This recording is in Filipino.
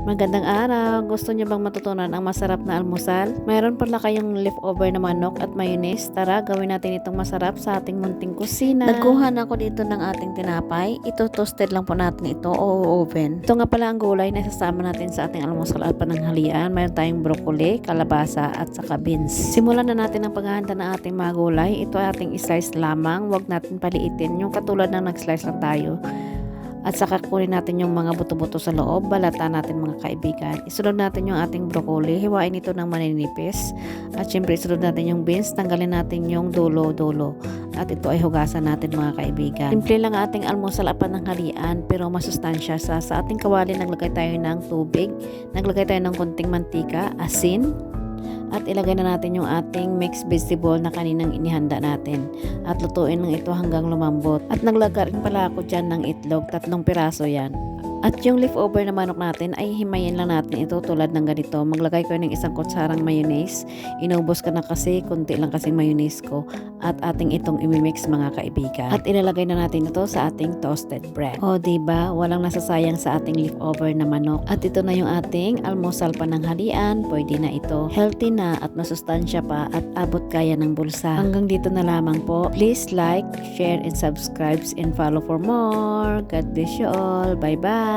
Magandang araw! Gusto niyo bang matutunan ang masarap na almusal? Mayroon pala kayong leftover na manok at mayonnaise. Tara, gawin natin itong masarap sa ating munting kusina. Nagkuha na ako dito ng ating tinapay. Ito toasted lang po natin ito o oven. Ito nga pala ang gulay na isasama natin sa ating almusal at pananghalian. Mayroon tayong broccoli, kalabasa at saka beans. Simulan na natin ang paghahanda ng ating mga gulay. Ito ay ating slice lamang. Huwag natin paliitin. Yung katulad ng nag-slice lang tayo. At saka kunin natin yung mga buto-buto sa loob, balatan natin mga kaibigan. Isunod natin yung ating broccoli, hiwain ito ng maninipis. At syempre isunod natin yung beans, tanggalin natin yung dulo-dulo. At ito ay hugasan natin mga kaibigan. Simple lang ating almusal at pananghalian pero masustansya sa ating kawali naglagay tayo ng tubig, naglagay tayo ng konting mantika, asin, at ilagay na natin yung ating mixed vegetable na kaninang inihanda natin. At lutuin ng ito hanggang lumambot. At naglagay rin pala ako dyan ng itlog, 3 piraso yan. At yung leftover na manok natin ay himayin lang natin ito tulad ng ganito. Maglagay ko ng 1 kutsarang mayonnaise. Inubos ka na kasi, kunti lang kasi mayonnaise ko. At ating itong imimix mga kaibigan. At ilalagay na natin ito sa ating toasted bread. O diba, walang nasasayang sa ating leftover na manok. At ito na yung ating almusal pananghalian. Pwede na ito. Healthy na at masustansya pa at abot kaya ng bulsa. Hanggang dito na lamang po. Please like, share, and subscribe and follow for more. God bless you all. Bye-bye.